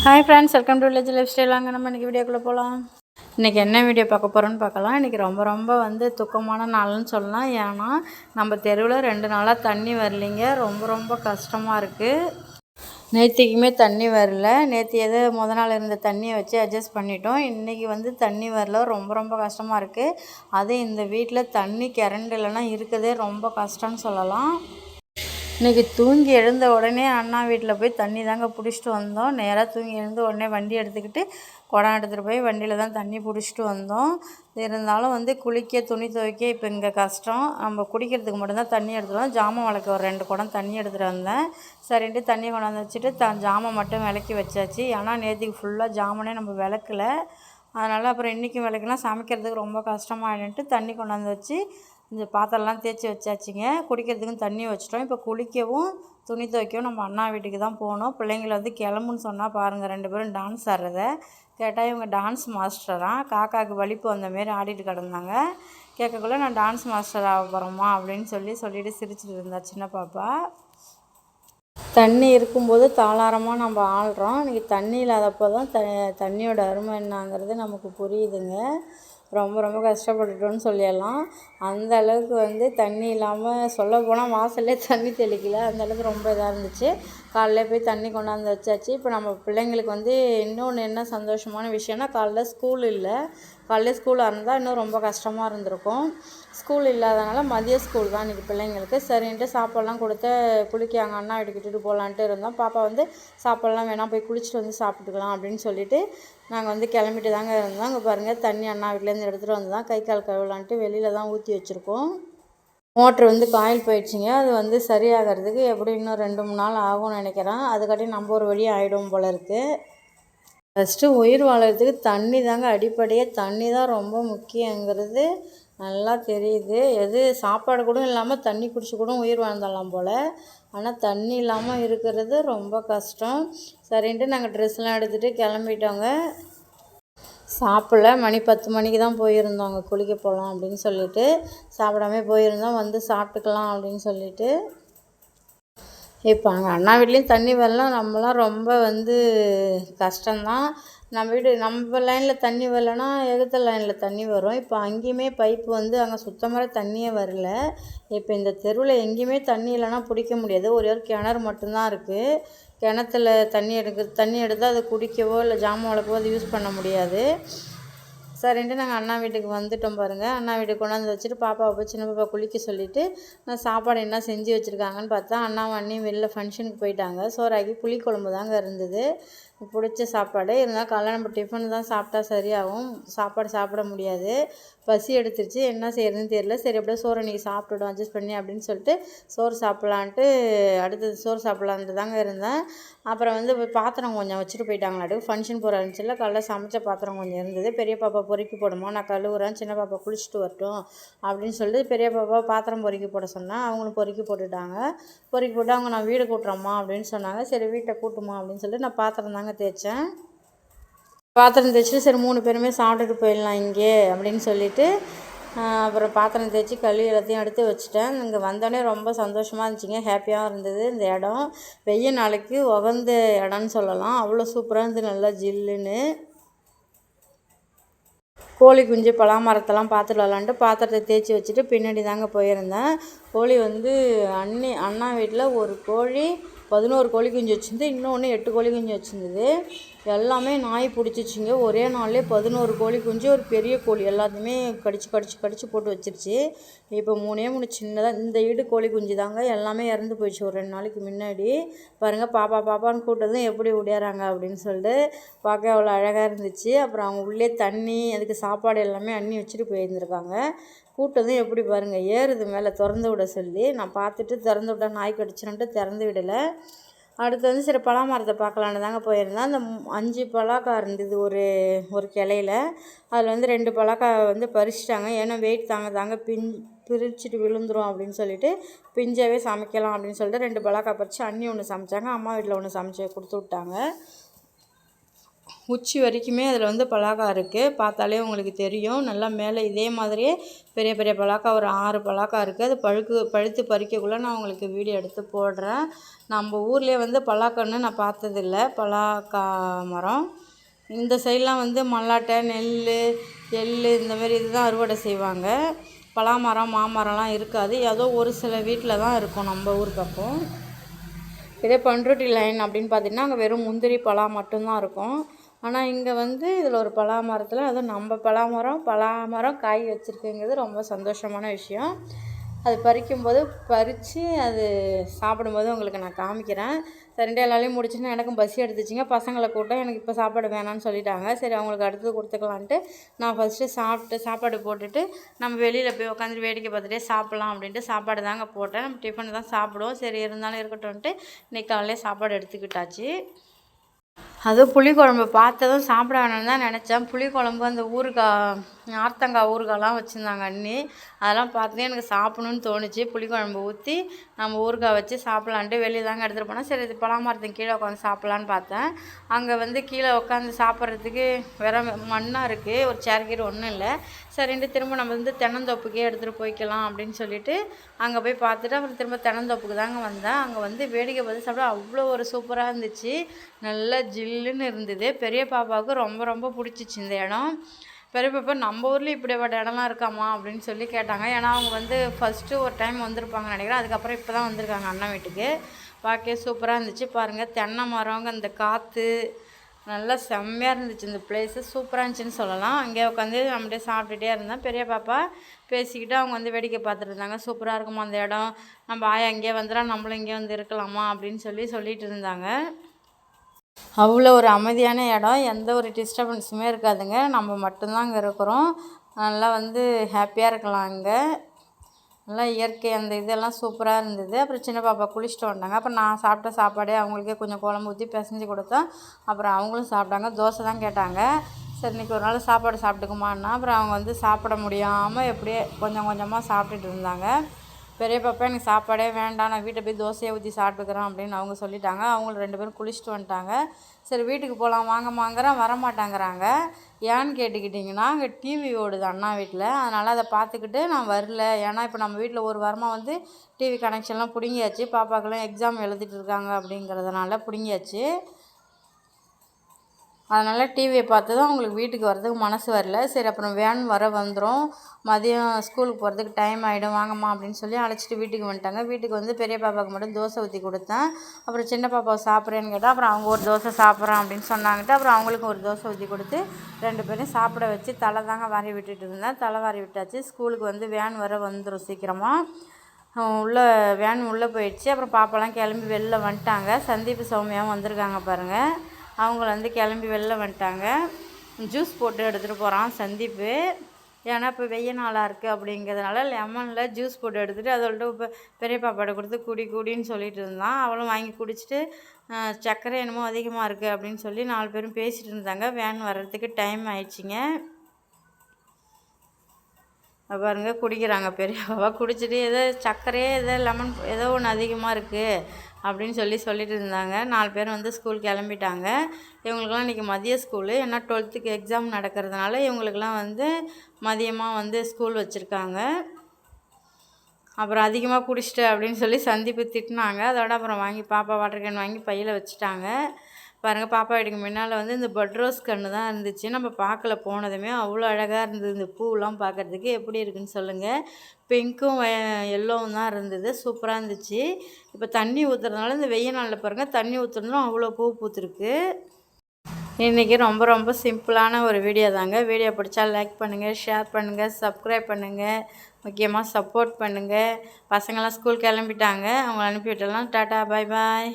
Hi friends, welcome to village life style. வாங்க நம்ம இன்றைக்கி வீடியோக்குள்ளே போகலாம். இன்றைக்கி என்ன வீடியோ பார்க்க போகிறோன்னு பார்க்கலாம். இன்றைக்கி ரொம்ப துக்கமான நாள்னு சொல்லலாம். ஏன்னா நம்ம தெருவில் 2 நாளாக தண்ணி வரலிங்க. ரொம்ப கஷ்டமாக இருக்குது. நேற்றுக்குமே தண்ணி வரல. நேற்று முத நாள் இருந்த தண்ணியை வச்சு அட்ஜஸ்ட் பண்ணிட்டோம். இன்றைக்கி தண்ணி வரல. ரொம்ப கஷ்டமாக இருக்குது. அதே இந்த வீட்டில் தண்ணி கரண்ட் இல்லைன்னா இருக்கிறதே ரொம்ப கஷ்டம்னு சொல்லலாம். இன்றைக்கி தூங்கி எழுந்த உடனே அண்ணா வீட்டில் போய் தண்ணி தாங்க பிடிச்சிட்டு வந்தோம். நேராக தூங்கி எழுந்த உடனே வண்டி எடுத்துக்கிட்டு குடம் எடுத்துகிட்டு போய் வண்டியில் தான் தண்ணி பிடிச்சிட்டு வந்தோம். இருந்தாலும் குளிக்க துணி துவைக்க இப்போ இங்கே கஷ்டம். நம்ம குடிக்கிறதுக்கு மட்டும்தான் தண்ணி எடுத்துகிட்டு ஜாமான் விளக்க ஒரு 2 குடம் தண்ணி எடுத்துகிட்டு வந்தேன். சரின்ட்டு தண்ணி கொண்டாந்து வச்சுட்டு ஜாமான் மட்டும் விளக்கி வச்சாச்சு. ஏன்னா நேற்றுக்கு ஃபுல்லாக ஜாமானே நம்ம விளக்கலை. அதனால் அப்புறம் இன்றைக்கும் விளக்கலாம் சமைக்கிறதுக்கு ரொம்ப கஷ்டமாகிடுன்ட்டு தண்ணி கொண்டாந்து வச்சு இந்த பாத்திரம்லாம் தேய்ச்சி வச்சாச்சுங்க. குடிக்கிறதுக்கும் தண்ணி வச்சிட்டோம். இப்போ குளிக்கவும் துணி துவைக்கவும் நம்ம அண்ணா வீட்டுக்கு தான் போகணும். பிள்ளைங்களை கிளம்புன்னு சொன்னால் பாருங்கள், 2 பேரும் டான்ஸ் ஆடுறத கேட்டால் இவங்க டான்ஸ் மாஸ்டராக காக்காவுக்கு வலிப்பு வந்தமாரி ஆடிட்டு கிடந்தாங்க. கேட்கக்குள்ளே நான் டான்ஸ் மாஸ்டர் ஆக போகிறோமா அப்படின்னு சொல்லிட்டு சிரிச்சிட்டு இருந்தா சின்ன பாப்பா. தண்ணி இருக்கும்போது தாளாரமாக நம்ம ஆடுறோம். இன்றைக்கி தண்ணி இல்லாதப்போ தான் தண்ணியோட அருமை என்னங்கிறது நமக்கு புரியுதுங்க. ரொம்ப கஷ்டப்பட்டுட்டோன்னு சொல்லிடலாம். அந்த அளவுக்கு தண்ணி இல்லாமல் சொல்லப்போனால் வாசல்லே தண்ணி தெளிக்கல. அந்தளவுக்கு ரொம்ப இதாக இருந்துச்சு. காலைல போய் தண்ணி கொண்டாந்து வச்சாச்சு. இப்போ நம்ம பிள்ளைங்களுக்கு இன்னொன்று என்ன சந்தோஷமான விஷயம்னா, காலைல ஸ்கூல் இல்லை. காலைல ஸ்கூலாக இருந்தால் இன்னும் ரொம்ப கஷ்டமாக இருந்திருக்கும். ஸ்கூல் இல்லாதனால மதிய ஸ்கூல் தான் இன்றைக்கி பிள்ளைங்களுக்கு. சரின்ட்டு சாப்பாடெலாம் கொடுத்து குளிக்காங்க அண்ணா வீட்டுக்கு இட்டுட்டு போகலான்ட்டு இருந்தோம். பாப்பா சாப்பாடெலாம் வேணாம், போய் குளிச்சுட்டு சாப்பிட்டுக்கலாம் அப்படின்னு சொல்லிட்டு நாங்கள் கிளம்பிட்டு தாங்க இருந்தோம். அங்கே பாருங்கள், தண்ணி அண்ணா வீட்டிலேருந்து எடுத்துகிட்டு வந்து தான் கை கால் கழுவலான்ட்டு வெளியில் தான் ஊற்றி வச்சுருக்கோம். மோட்ரு காயில் போயிடுச்சுங்க. அது சரியாகிறதுக்கு எப்படி இன்னும் 2-3 நாள் ஆகும்னு நினைக்கிறேன். அதுக்காட்டி நம்ம ஒரு வழி ஆகிடும் போல இருக்குது. ஃபஸ்ட்டு உயிர் வாழறதுக்கு தண்ணி தாங்க அடிப்படையே. தண்ணி தான் ரொம்ப முக்கியங்கிறது நல்லா தெரியுது. சாப்பாடு கூட இல்லாமல் தண்ணி குடிச்சு கூட உயிர் வாழ்ந்துடலாம் போல். ஆனால் தண்ணி இல்லாமல் இருக்கிறது ரொம்ப கஷ்டம். சரின்ட்டு நாங்கள் ட்ரெஸ்லாம் எடுத்துகிட்டு கிளம்பிட்டோங்க. சாப்பிடல. மணி 10 மணிக்கு தான் போயிருந்தோம் அங்கே குளிக்க போகலாம் அப்படின்னு சொல்லிட்டு. சாப்பிடாமே போயிருந்தோம். சாப்பிட்டுக்கலாம் அப்படின்னு சொல்லிட்டு. இப்போ அங்கே அண்ணா வீட்லேயும் தண்ணி வரலாம். நம்மளாம் ரொம்ப கஷ்டம்தான். நம்ம லைனில் தண்ணி வரலன்னா எதிர்த்த லைனில் தண்ணி வரும். இப்போ அங்கேயுமே பைப்பு அங்கே சுத்தமாக தண்ணியே வரல. இப்போ இந்த தெருவில் எங்கேயுமே தண்ணி இல்லைன்னா பிடிக்க முடியாது. ஒரே ஒரு கிணறு மட்டும்தான் இருக்குது. கிணத்துல தண்ணி எடுத்தால் அதை குடிக்கவோ இல்லை ஜாமான் விளக்கவோ அது யூஸ் பண்ண முடியாது. சரின்ட்டு நாங்கள் அண்ணா வீட்டுக்கு வந்துட்டோம் பாருங்கள். அண்ணா வீட்டுக்கு கொண்டாந்து வச்சுட்டு பாப்பாவை போய் சின்ன பாப்பா குளிக்க சொல்லிவிட்டு நான் சாப்பாடு என்ன செஞ்சு வச்சுருக்காங்கன்னு பார்த்தா அண்ணாவும் அண்ணியும் வெளில ஃபங்க்ஷனுக்கு போயிட்டாங்க. சோறாக்கி புளிக்குழம்பு தாங்க இருந்தது. பிடிச்ச சாப்பாடு. இருந்தால் காலைல நம்ம டிஃபன் தான் சாப்பிட்டா சரியாகும். சாப்பாடு சாப்பிட முடியாது. பசி எடுத்துருச்சு. என்ன செய்கிறதுன்னு தெரியல. சரி அப்படியே சோறு இன்றைக்கி சாப்பிட்டுடும் அட்ஜஸ்ட் பண்ணி அப்படின்னு சொல்லிட்டு சோறு சாப்பிட்லான்ட்டு அடுத்தது சோறு சாப்பிட்லான்ட்டு தாங்க இருந்தேன். அப்புறம் பாத்திரம் கொஞ்சம் வச்சுட்டு போயிட்டாங்களாட்டுக்கு. ஃபங்க்ஷன் போகிற இருந்துச்சுல, காலைல சமைச்ச பாத்திரம் கொஞ்சம் இருந்தது. பெரிய பாப்பா பொறுக்கி போடுமா, நான் கழுவுறேன், சின்ன பாப்பா குளிச்சுட்டு வரட்டும் அப்படின்னு சொல்லிட்டு பெரிய பாப்பா பாத்திரம் பொறுக்கி போட சொன்னேன். அவங்களும் பொறுக்கி போட்டுட்டாங்க. பொறுக்கி போட்டு அவங்க நான் வீடு கூட்டுறோம்மா அப்படின்னு சொன்னாங்க. சரி வீட்டை கூட்டுமா அப்படின்னு சொல்லிட்டு நான் பாத்திரம் தாங்க தேய்ச்சேன். பாத்திரம் தேய்ச்சிட்டு சரி 3 பேருமே சாப்பிட்டுட்டு போயிடலாம் இங்கே அப்படின்னு சொல்லிவிட்டு அப்புறம் பாத்திரம் தேய்ச்சி கழுவி எல்லாத்தையும் எடுத்து வச்சுட்டேன். இங்கே வந்தோடனே ரொம்ப சந்தோஷமாக இருந்துச்சுங்க. ஹாப்பியாகவும் இருந்தது. இந்த இடம் வெய்ய நாளைக்கு உகந்த இடம்னு சொல்லலாம். அவ்வளோ சூப்பராக இருந்தது, நல்லா ஜில்லுன்னு. கோழி குஞ்சு பலாமரத்தெல்லாம் பார்த்துட்டு வரலான்ட்டு பாத்திரத்தை தேய்ச்சி வச்சுட்டு பின்னாடி தாங்க போயிருந்தேன். கோழி அண்ணா வீட்டில் ஒரு கோழி 11 கோழி குஞ்சு வச்சுருந்து, இன்னொன்று 8 கோழி குஞ்சு வச்சுருந்தது. எல்லாமே நாய் பிடிச்சிச்சிங்க. ஒரே நாள்லேயே 11 கோழி குஞ்சு, ஒரு பெரிய கோழி எல்லாத்தையுமே கடிச்சு போட்டு வச்சிருச்சு. இப்போ 3 சின்னதாக இந்த ஈடு கோழி குஞ்சு தாங்க. எல்லாமே இறந்து போயிடுச்சு ஒரு 2 நாளைக்கு முன்னாடி. பாருங்கள், பாப்பான்னு கூட்டதும் எப்படி விடையாறாங்க அப்படின்னு சொல்லிட்டு பார்க்க அவ்வளோ அழகாக இருந்துச்சு. அப்புறம் அவங்க உள்ளே தண்ணி அதுக்கு சாப்பாடு எல்லாமே அண்ணி வச்சுட்டு போயிருந்துருக்காங்க. கூட்டதும் எப்படி பாருங்கள், ஏறுது மேலே திறந்து விட சொல்லி. நான் பார்த்துட்டு திறந்து விட்டா நாய் கடிச்சிடும்ட்டு திறந்து விடலை. அடுத்து சரி பலாமரத்தை பார்க்கலான்னு தாங்க போயிருந்தேன். அந்த 5 பலாக்காய் இருந்தது ஒரு கிளையில். அதில் 2 பலாக்காய் பறிச்சிட்டாங்க. ஏன்னா வெயிட் தாங்க பிரிச்சுட்டு விழுந்துரும் அப்படின்னு சொல்லிட்டு பிஞ்சாவே சமைக்கலாம் அப்படின்னு சொல்லிட்டு 2 பலாக்காய் பறித்து அண்ணி ஒன்று சமைச்சாங்க. அம்மா வீட்டில் ஒன்று சமைச்சு கொடுத்து விட்டாங்க. உச்சி வரைக்குமே அதில் வந்து பலாக்கா இருக்குது. பார்த்தாலே உங்களுக்கு தெரியும். நல்லா மேலே இதே மாதிரியே பெரிய பெரிய பலாக்கா ஒரு 6 பலாக்கா இருக்குது. அது பழுத்து பறிக்கக்குள்ளே நான் உங்களுக்கு வீடியோ எடுத்து போடுறேன். நம்ம ஊர்லேயே வந்து பலாக்கன்னு நான் பார்த்ததில்ல, பலாக்கா மரம். இந்த சைட்லாம் வந்து மல்லாட்டை, நெல், எள் இந்தமாரி இதுதான் அறுவடை செய்வாங்க. பலாமரம், மாமரம்லாம் இருக்காது. ஏதோ ஒரு சில வீட்டில் தான் இருக்கும் நம்ம ஊர் பக்கம். இதே பண்ருட்டி லைன் அப்படின்னு பார்த்திங்கன்னா அங்கே வெறும் முந்திரி பலா மட்டும்தான் இருக்கும். ஆனால் இங்கே வந்து இதில் ஒரு பலா மரத்தில் அதுவும் நம்ம பலாமரம் காய் வச்சுருக்குங்கிறது ரொம்ப சந்தோஷமான விஷயம். அது பறித்து அது சாப்பிடும்போது உங்களுக்கு நான் காமிக்கிறேன். ரெண்டே நாளையும் முடிச்சுன்னா எனக்கும் பசி எடுத்துச்சிங்க. பசங்களை கூப்பிட்டா எனக்கு இப்போ சாப்பாடு வேணான்னு சொல்லிட்டாங்க. சரி அவங்களுக்கு அடுத்தது கொடுத்துக்கலான்ட்டு நான் ஃபஸ்ட்டு சாப்பாடு போட்டுட்டு நம்ம வெளியில் போய் உட்காந்துட்டு வேடிக்கை பார்த்துட்டே சாப்பிட்லாம் அப்படின்ட்டு சாப்பாடு தாங்க போட்டேன். நம்ம டிஃபன் தான் சாப்பிடுவோம். சரி இருந்தாலும் இருக்கட்டும்ன்ட்டு இன்றைக்கி காலையிலே சாப்பாடு எடுத்துக்கிட்டாச்சு. அதுவும் புளிக்குழம்பு பார்த்ததும் சாப்பிட வேணும்னு தான் நினச்சேன். புளிக்குழம்பு அந்த ஊறுகாய், ஆர்த்தங்காய் ஊறுகாய்லாம் வச்சுருந்தாங்க அண்ணி. அதெல்லாம் பார்த்து எனக்கு சாப்பிட்ணுன்னு தோணுச்சு. புளிக்குழம்பு ஊற்றி நம்ம ஊறுகாய் வச்சு சாப்பிட்லான்ட்டு வெளியே தாங்க எடுத்துகிட்டு போனேன். சரி இது பலாமரத்துக்கு கீழே உட்காந்து சாப்பிட்லான்னு பார்த்தேன். அங்கே வந்து கீழே உட்காந்து சாப்பிட்றதுக்கு வேறு மண்ணாக இருக்குது. ஒரு சேர் கீர் ஒன்றும் இல்லை. சரின்ட்டு திரும்ப நம்ம வந்து தென்னந்தோப்புக்கே எடுத்துகிட்டு போய்க்கலாம் அப்படின்னு சொல்லிட்டு அங்கே போய் பார்த்துட்டு அப்புறம் திரும்ப தென்னந்தோப்புக்கு தாங்க வந்தேன். அங்கே வந்து வேடிக்கை பார்த்து சாப்பிட அவ்வளோ ஒரு சூப்பராக இருந்துச்சு. நல்லா ஜில்லுன்னு இருந்தது. பெரிய பாப்பாவுக்கு ரொம்ப ரொம்ப பிடிச்சிச்சு இந்த இடம். பெரிய பாப்பா நம்ம ஊரில் இப்படிப்பட்ட இடம்லாம் இருக்காமா அப்படின்னு சொல்லி கேட்டாங்க. ஏன்னா அவங்க வந்து ஃபஸ்ட்டு ஒரு டைம் வந்திருப்பாங்கன்னு நினைக்கிறேன். அதுக்கப்புறம் இப்போ தான் வந்திருக்காங்க அண்ணன் வீட்டுக்கு. பார்க்க சூப்பராக இருந்துச்சு. பாருங்கள் தென்னை மரங்க, அந்த காற்று நல்லா செம்மையாக இருந்துச்சு. இந்த பிளேஸு சூப்பராக இருந்துச்சுன்னு சொல்லலாம். அங்கே உட்காந்து நம்மளே சாப்பிட்டுட்டே இருந்தேன். பெரிய பாப்பா பேசிக்கிட்டு அவங்க வந்து வேடிக்கை பார்த்துட்டு இருந்தாங்க. சூப்பராக இருக்குமா அந்த இடம், நம்ம ஆயா இங்கே வந்துடா நம்மளும் இங்கே வந்து இருக்கலாமா அப்படின்னு சொல்லிட்டு இருந்தாங்க. அவ்வளோ ஒரு அமைதியான இடம், எந்த ஒரு டிஸ்டர்பன்ஸுமே இருக்காதுங்க. நம்ம மட்டும்தான் அங்கே இருக்கிறோம். நல்லா வந்து ஹாப்பியாக இருக்கலாம் அங்கே. நல்லா இயற்கை அந்த இதெல்லாம் சூப்பராக இருந்தது. அப்புறம் சின்ன பாப்பா குளிச்சுட்டு வந்தாங்க. அப்புறம் நான் சாப்பிட்ட சாப்பாடே அவங்களுக்கே கொஞ்சம் குழம்பு ஊற்றி பிசைஞ்சு கொடுத்தேன். அப்புறம் அவங்களும் சாப்பிட்டாங்க. தோசை தான் கேட்டாங்க. சரி இன்றைக்கி ஒரு நாள் சாப்பாடு சாப்பிட்டுக்குமான்னா அப்புறம் அவங்க வந்து சாப்பிட முடியாமல் எப்படியே கொஞ்சம் கொஞ்சமாக சாப்பிட்டுட்டு இருந்தாங்க. பெரிய பாப்பா எனக்கு சாப்பாடே வேண்டாம், நான் வீட்டை போய் தோசையை ஊற்றி சாப்பிட்டுக்கிறேன் அப்படின்னு அவங்க சொல்லிட்டாங்க. அவங்களும் 2 பேரும் குளிச்சுட்டு வந்துட்டாங்க. சரி வீட்டுக்கு போகலாம் வாங்கம்மாங்கிறேன், வரமாட்டாங்கிறாங்க. ஏன்னு கேட்டுக்கிட்டிங்கன்னா அங்கே டிவி ஓடுது அண்ணா வீட்டில். அதனால் அதை பார்த்துக்கிட்டு நான் வரல. ஏன்னா இப்போ நம்ம வீட்டில் ஒரு வாரமாக வந்து டிவி கனெக்ஷன்லாம் பிடுங்கியாச்சு. பாப்பாக்கெல்லாம் எக்ஸாம் எழுதிட்டு இருக்காங்க அப்படிங்கிறதுனால பிடுங்கியாச்சு. அதனால் டிவியை பார்த்து தான் அவங்களுக்கு வீட்டுக்கு வர்றதுக்கு மனசு வரல. சரி அப்புறம் வேன் வந்துடும், மதியம் ஸ்கூலுக்கு போகிறதுக்கு டைம் ஆகிடும், வாங்கம்மா அப்படின்னு சொல்லி அழைச்சிட்டு வீட்டுக்கு வந்துட்டாங்க. வீட்டுக்கு வந்து பெரிய பாப்பாவுக்கு மட்டும் தோசை ஊற்றி கொடுத்தேன். அப்புறம் சின்ன பாப்பாவை சாப்பிட்றேன்னு கேட்டால் அப்புறம் அவங்க ஒரு தோசை சாப்பிட்றேன் அப்படின்னு சொன்னாங்கிட்டு அப்புறம் அவங்களுக்கும் ஒரு தோசை ஊற்றி கொடுத்து 2 பேரும் சாப்பிட வச்சு தலை தாங்க வாரி விட்டுட்டு இருந்தேன். தலை வாரி விட்டாச்சு. ஸ்கூலுக்கு வந்து வேன் வந்துடும் சீக்கிரமாக. வேன் உள்ளே போயிடுச்சு. அப்புறம் பாப்பாலாம் கிளம்பி வெளில வந்துட்டாங்க. சந்தீப் சௌமியாவும் வந்திருக்காங்க பாருங்கள். அவங்கள வந்து கிளம்பி வெளில வந்துட்டாங்க. ஜூஸ் போட்டு எடுத்துகிட்டு போகிறான் சந்தீப்பு. ஏன்னா இப்போ வெய்ய நாளாக இருக்குது அப்படிங்கிறதுனால லெமனில் ஜூஸ் போட்டு எடுத்துகிட்டு அதோட இப்போ பெரிய பாப்பாட்ட கொடுத்து குடின்னு சொல்லிட்டு இருந்தான். அவளும் வாங்கி குடிச்சிட்டு சர்க்கரை என்னமோ அதிகமாக இருக்குது அப்படின்னு சொல்லி 4 பேரும் பேசிகிட்டு இருந்தாங்க. வேன் வர்றதுக்கு டைம் ஆயிடுச்சிங்க. பாருங்க குடிக்கிறாங்க பெரிய பாப்பா. குடிச்சிட்டு ஏதோ சர்க்கரையே ஏதோ லெமன் ஏதோ ஒன்று அதிகமாக இருக்குது அப்படின்னு சொல்லிட்டு இருந்தாங்க. 4 பேர் வந்து ஸ்கூல் கிளம்பிட்டாங்க. இவங்களுக்கெல்லாம் இன்றைக்கி மதிய ஸ்கூலு. ஏன்னா 12th எக்ஸாம் நடக்கிறதுனால இவங்களுக்கெல்லாம் வந்து மதியமாக வந்து ஸ்கூல் வச்சுருக்காங்க. அப்புறம் அதிகமாக குடிச்சிட்டு அப்படின்னு சொல்லி சந்தீப்பு திட்டினாங்க. அதோட அப்புறம் பாப்பா வாட்டர் கேன் வாங்கி பையில் வச்சுட்டாங்க. பாருங்கள் பாப்பா வீட்டுக்கு முன்னால் வந்து இந்த பட்ரோஸ் கன்று தான் இருந்துச்சு. நம்ம பார்க்கல போனதுமே அவ்வளோ அழகாக இருந்தது. இந்த பூவெலாம் பார்க்குறதுக்கு எப்படி இருக்குன்னு சொல்லுங்கள். பிங்க்கும் எல்லோவும் தான் இருந்தது. சூப்பராக இருந்துச்சு. இப்போ தண்ணி ஊற்றுறதுனால இந்த வெய்ய நாளில் பாருங்கள் தண்ணி ஊற்றுறதுனால அவ்வளோ பூ பூத்துருக்கு. இன்றைக்கி ரொம்ப ரொம்ப சிம்பிளான ஒரு வீடியோ தாங்க. வீடியோ பிடிச்சா லைக் பண்ணுங்கள், ஷேர் பண்ணுங்கள், சப்ஸ்கிரைப் பண்ணுங்கள், முக்கியமாக சப்போர்ட் பண்ணுங்கள். பசங்களாம் ஸ்கூல் கிளம்பிட்டாங்க. அவங்கள அனுப்பிவிட்டலாம். டாட்டா பாய் பாய்.